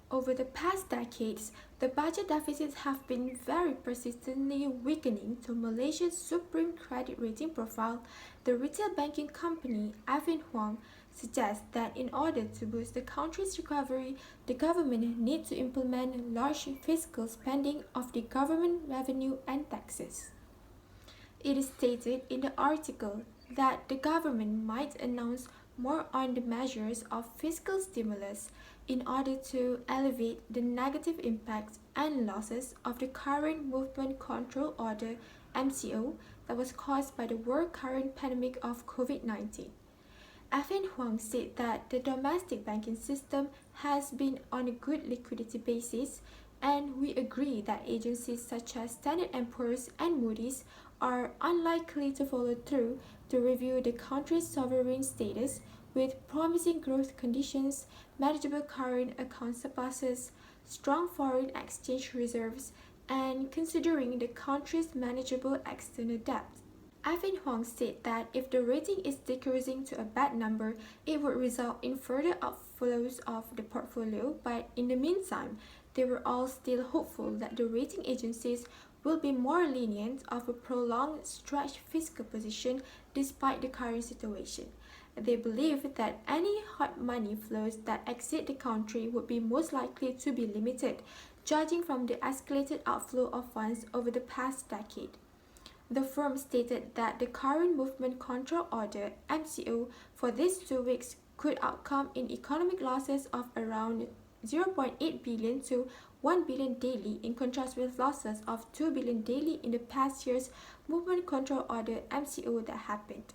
Over the past decades, the budget deficits have been very persistently weakening to Malaysia's supreme credit rating profile. The retail banking company Avin Huang suggests that in order to boost the country's recovery, the government needs to implement large fiscal spending of the government revenue and taxes. It is stated in the article that the government might announce more on the measures of fiscal stimulus in order to alleviate the negative impacts and losses of the current movement control order MCO that was caused by the world current pandemic of COVID-19. Afin Huang said that the domestic banking system has been on a good liquidity basis, and we agree that agencies such as Standard & Poor's and Moody's are unlikely to follow through to review the country's sovereign status with promising growth conditions, manageable current account surpluses, strong foreign exchange reserves, and considering the country's manageable external debt. Ivan Huang said that if the rating is decreasing to a bad number, it would result in further outflows of the portfolio, but in the meantime, they were all still hopeful that the rating agencies will be more lenient of a prolonged stretched fiscal position despite the current situation. They believe that any hot money flows that exit the country would be most likely to be limited, judging from the escalated outflow of funds over the past decade. The firm stated that the current movement control order MCO for these 2 weeks could outcome in economic losses of around 0.8 billion to 1 billion daily, in contrast with losses of 2 billion daily in the past year's movement control order MCO that happened.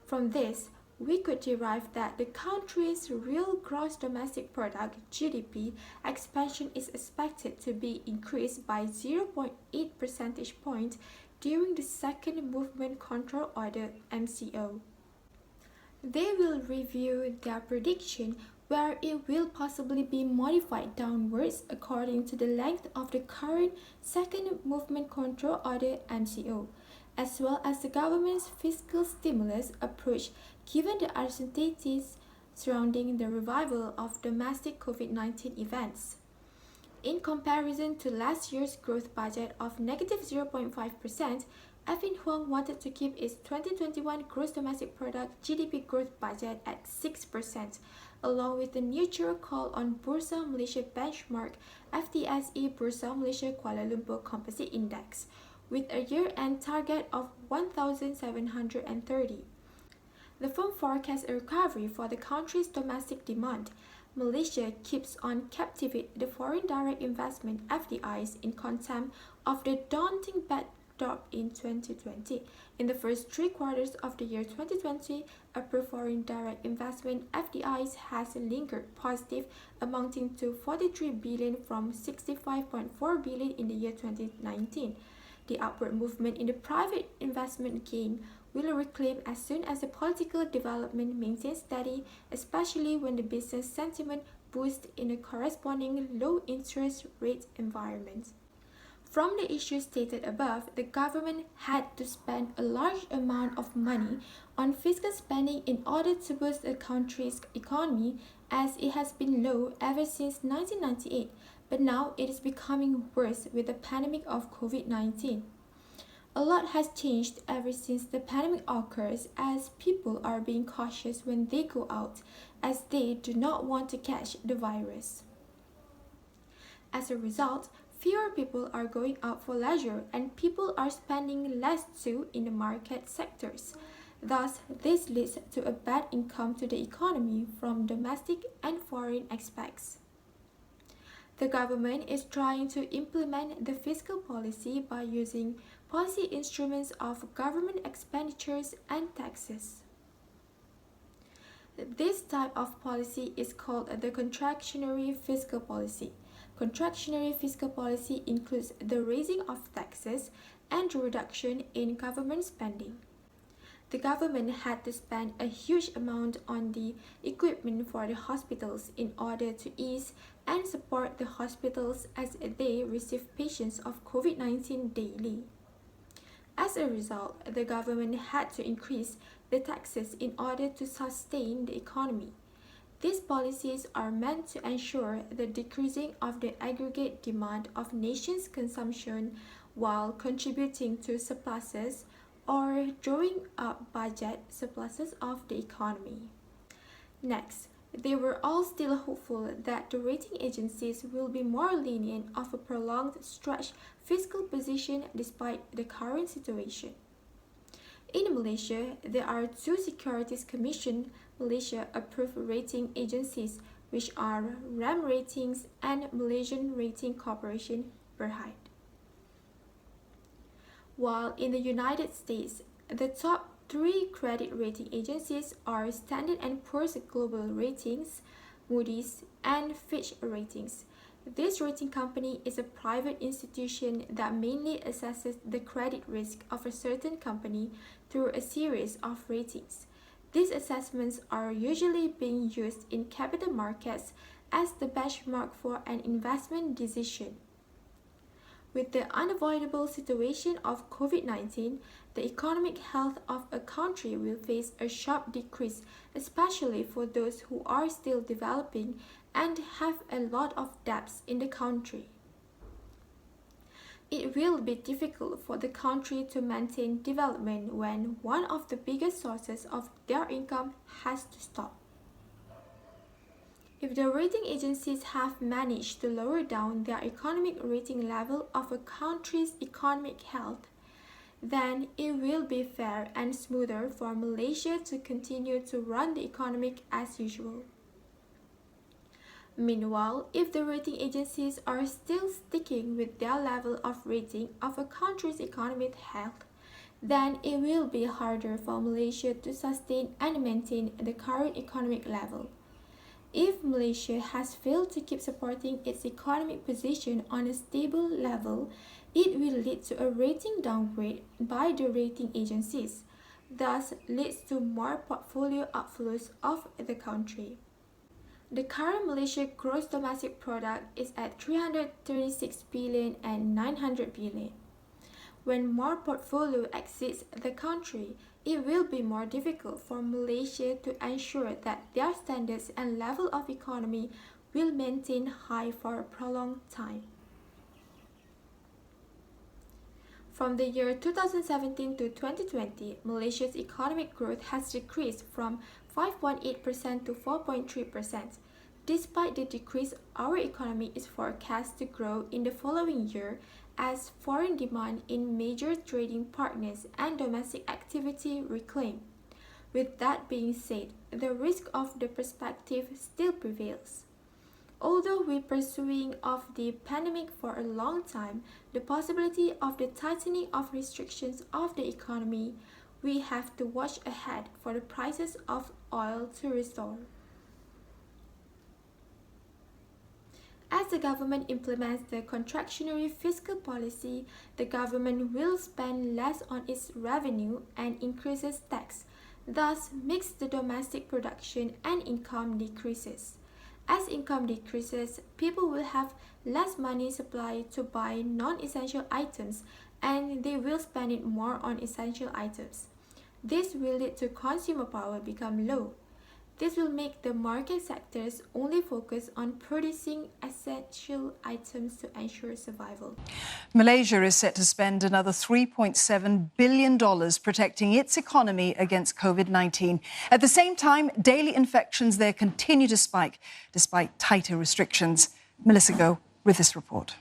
From this, we could derive that the country's real gross domestic product GDP expansion is expected to be increased by 0.8 percentage points during the second movement control order MCO. They will review their prediction where it will possibly be modified downwards according to the length of the current second movement control order MCO, as well as the government's fiscal stimulus approach given the uncertainties surrounding the revival of domestic COVID-19 events. In comparison to last year's growth budget of negative 0.5%, Afin Huang wanted to keep its 2021 gross domestic product GDP growth budget at 6%, along with the neutral call on Bursa Malaysia benchmark FTSE Bursa Malaysia Kuala Lumpur Composite Index, with a year-end target of 1,730. The firm forecasts a recovery for the country's domestic demand. Malaysia keeps on captivate the foreign direct investment FDIs in contempt of the daunting backdrop in 2020. In the first 3 quarters of the year 2020, approved foreign direct investment FDIs has lingered positive, amounting to 43 billion from 65.4 billion in the year 2019. The upward movement in the private investment gain will reclaim as soon as the political development maintains steady, especially when the business sentiment boosts in a corresponding low interest rate environment. From the issues stated above, the government had to spend a large amount of money on fiscal spending in order to boost the country's economy, as it has been low ever since 1998, but now it is becoming worse with the pandemic of COVID-19. A lot has changed ever since the pandemic occurs, as people are being cautious when they go out, as they do not want to catch the virus. As a result, fewer people are going out for leisure and people are spending less too in the market sectors. Thus, this leads to a bad income to the economy from domestic and foreign aspects. The government is trying to implement the fiscal policy by using policy instruments of government expenditures and taxes. This type of policy is called the contractionary fiscal policy. Contractionary fiscal policy includes the raising of taxes and the reduction in government spending. The government had to spend a huge amount on the equipment for the hospitals in order to ease and support the hospitals as they receive patients of COVID-19 daily. As a result, the government had to increase the taxes in order to sustain the economy. These policies are meant to ensure the decreasing of the aggregate demand of nations' consumption while contributing to surpluses or drawing up budget surpluses of the economy. Next, they were all still hopeful that the rating agencies will be more lenient of a prolonged stretch fiscal position despite the current situation. In Malaysia, there are two Securities Commission Malaysia-approved rating agencies, which are RAM Ratings and Malaysian Rating Corporation (Berhad). While in the United States, the top three credit rating agencies are Standard & Poor's Global Ratings, Moody's, and Fitch Ratings. This rating company is a private institution that mainly assesses the credit risk of a certain company through a series of ratings. These assessments are usually being used in capital markets as the benchmark for an investment decision. With the unavoidable situation of COVID-19, the economic health of a country will face a sharp decrease, especially for those who are still developing and have a lot of debts in the country. It will be difficult for the country to maintain development when one of the biggest sources of their income has to stop. If the rating agencies have managed to lower down their economic rating level of a country's economic health, then it will be fair and smoother for Malaysia to continue to run the economy as usual. Meanwhile, if the rating agencies are still sticking with their level of rating of a country's economic health, then it will be harder for Malaysia to sustain and maintain the current economic level. If Malaysia has failed to keep supporting its economic position on a stable level, it will lead to a rating downgrade by the rating agencies, thus leads to more portfolio outflows of the country. The current Malaysia gross domestic product is at 336 billion and 900 billion. When more portfolio exceeds the country, it will be more difficult for Malaysia to ensure that their standards and level of economy will maintain high for a prolonged time. From the year 2017 to 2020, Malaysia's economic growth has decreased from 5.8% to 4.3%. Despite the decrease, our economy is forecast to grow in the following year as foreign demand in major trading partners and domestic activity reclaim. With that being said, the risk of the perspective still prevails. Although we're pursuing of the pandemic for a long time, the possibility of the tightening of restrictions of the economy, we have to watch ahead for the prices of oil to restore. As the government implements the contractionary fiscal policy, the government will spend less on its revenue and increases tax, thus makes the domestic production and income decreases. As income decreases, people will have less money supply to buy non-essential items and they will spend it more on essential items. This will lead to consumer power become low. This will make the market sectors only focus on producing essential items to ensure survival. Malaysia is set to spend another $3.7 billion protecting its economy against COVID-19. At the same time, daily infections there continue to spike despite tighter restrictions. Melissa Goh with this report.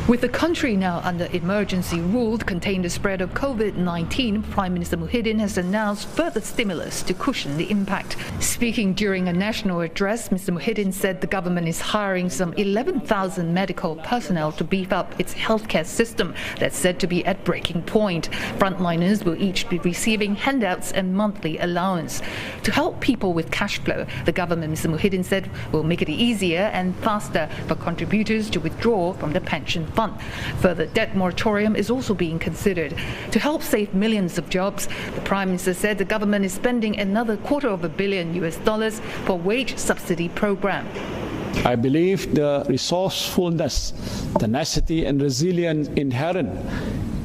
With the country now under emergency rule to contain the spread of COVID-19, Prime Minister Muhyiddin has announced further stimulus to cushion the impact. Speaking during a national address, Mr. Muhyiddin said the government is hiring some 11,000 medical personnel to beef up its healthcare system that's said to be at breaking point. Frontliners will each be receiving handouts and monthly allowance. To help people with cash flow, the government, Mr. Muhyiddin said, will make it easier and faster for contributors to withdraw from the pension fund. Further debt moratorium is also being considered. To help save millions of jobs, the Prime Minister said the government is spending another $250 million for wage subsidy program. I believe the resourcefulness, tenacity and resilience inherent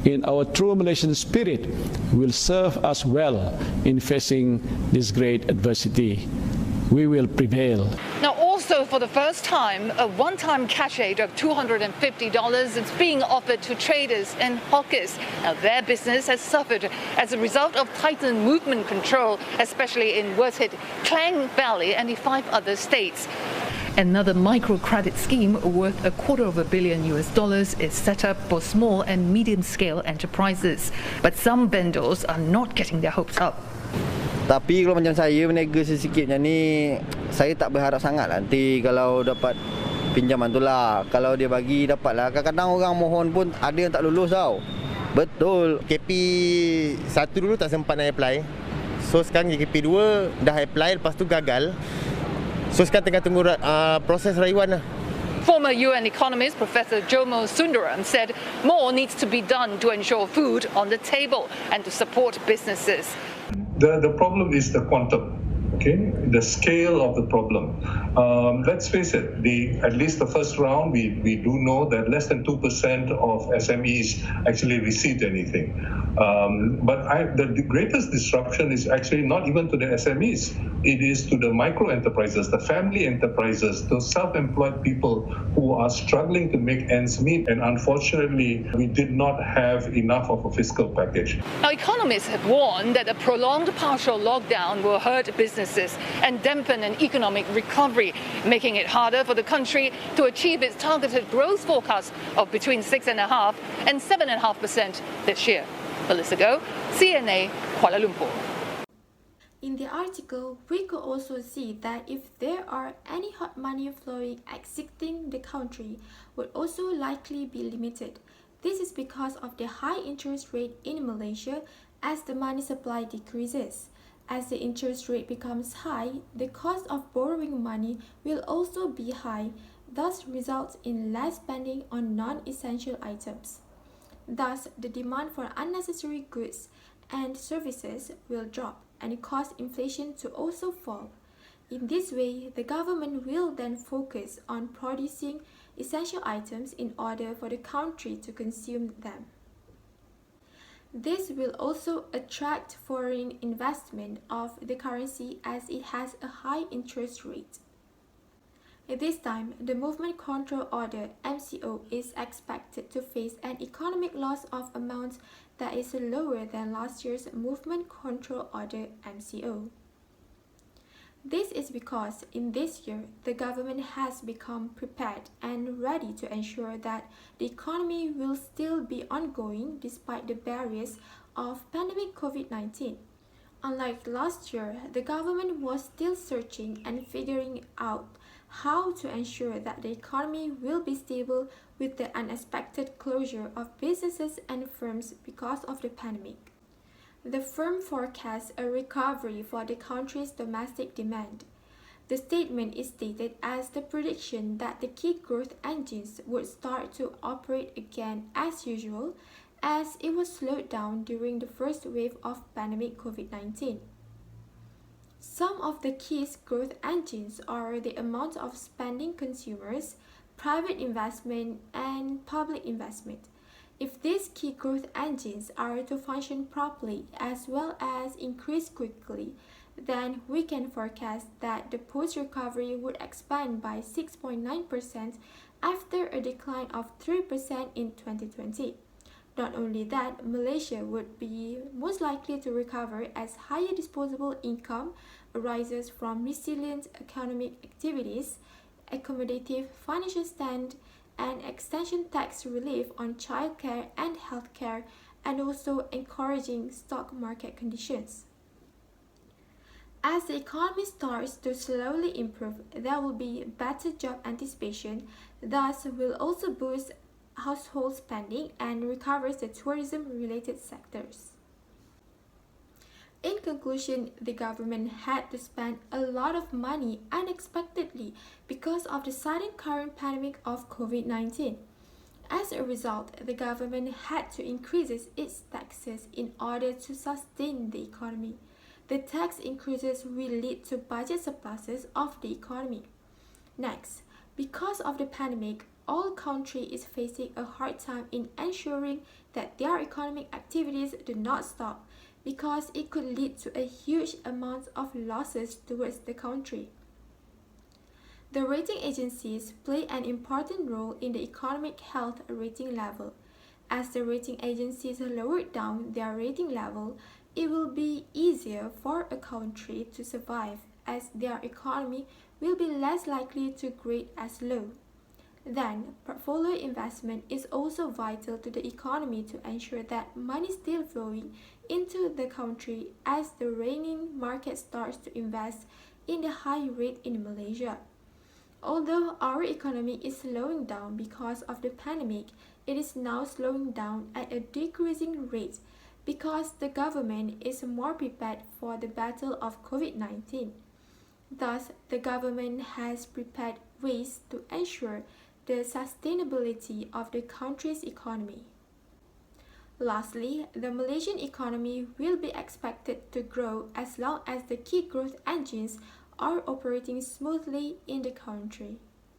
in our true Malaysian spirit will serve us well in facing this great adversity. we will prevail. Now, also for the first time, a one-time cash aid of $250 is being offered to traders and hawkers. Now, their business has suffered as a result of tightened movement control, especially in worst-hit Klang Valley and the 5 other states. Another microcredit scheme worth $250 million is set up for small and medium-scale enterprises. But some vendors are not getting their hopes up. Tapi kalau macam saya berniaga sikit macam ni, saya tak berharap sangat nanti kalau dapat pinjaman tu lah. Kalau dia bagi dapat lah. Kadang-kadang orang mohon pun ada yang tak lulus tau. Betul. KP1 dulu tak sempat nak apply. So sekarang KP2 dah apply, lepas tu gagal. So sekarang tengah tunggu proses rayuan lah. Former UN economist Professor Jomo Sundaram said more needs to be done to ensure food on the table and to support businesses. The problem is the quantum, okay? The scale of the problem. Let's face it, at least the first round, we do know that less than 2% of SMEs actually received anything. But the greatest disruption is actually not even to the SMEs. It is to the micro enterprises, the family enterprises, those self-employed people who are struggling to make ends meet. And unfortunately, we did not have enough of a fiscal package. Now, economists have warned that a prolonged partial lockdown will hurt businesses and dampen an economic recovery, making it harder for the country to achieve its targeted growth forecast of between 6.5% and 7.5% this year. Melissa Go, CNA, Kuala Lumpur. In the article, we could also see that if there are any hot money flowing exiting the country, would also likely be limited. This is because of the high interest rate in Malaysia as the money supply decreases. As the interest rate becomes high, the cost of borrowing money will also be high, thus results in less spending on non-essential items. Thus, the demand for unnecessary goods and services will drop and cause inflation to also fall. In this way, the government will then focus on producing essential items in order for the country to consume them. This will also attract foreign investment of the currency as it has a high interest rate. At this time, the Movement Control Order (MCO) is expected to face an economic loss of amounts that is lower than last year's Movement Control Order (MCO). This is because in this year, the government has become prepared and ready to ensure that the economy will still be ongoing despite the barriers of pandemic COVID-19. Unlike last year, the government was still searching and figuring out how to ensure that the economy will be stable with the unexpected closure of businesses and firms because of the pandemic. The firm forecasts a recovery for the country's domestic demand. The statement is stated as the prediction that the key growth engines would start to operate again as usual, as it was slowed down during the first wave of pandemic COVID-19. Some of the key growth engines are the amount of spending consumers, private investment, and public investment. If these key growth engines are to function properly as well as increase quickly, then we can forecast that the post-recovery would expand by 6.9% after a decline of 3% in 2020. Not only that, Malaysia would be most likely to recover as higher disposable income arises from resilient economic activities, accommodative financial stand, and extension tax relief on childcare and healthcare, and also encouraging stock market conditions. As the economy starts to slowly improve, there will be better job anticipation, thus will also boost household spending and recovers the tourism-related sectors. In conclusion, the government had to spend a lot of money unexpectedly because of the sudden current pandemic of COVID-19. As a result, the government had to increase its taxes in order to sustain the economy. The tax increases will lead to budget surpluses of the economy. Next, because of the pandemic, all country is facing a hard time in ensuring that their economic activities do not stop, because it could lead to a huge amount of losses towards the country. The rating agencies play an important role in the economic health rating level. As the rating agencies lower down their rating level, it will be easier for a country to survive as their economy will be less likely to grade as low. Then, portfolio investment is also vital to the economy to ensure that money is still flowing into the country as the reigning market starts to invest in the high rate in Malaysia. Although our economy is slowing down because of the pandemic, it is now slowing down at a decreasing rate because the government is more prepared for the battle of COVID-19. Thus, the government has prepared ways to ensure the sustainability of the country's economy. Lastly, the Malaysian economy will be expected to grow as long as the key growth engines are operating smoothly in the country.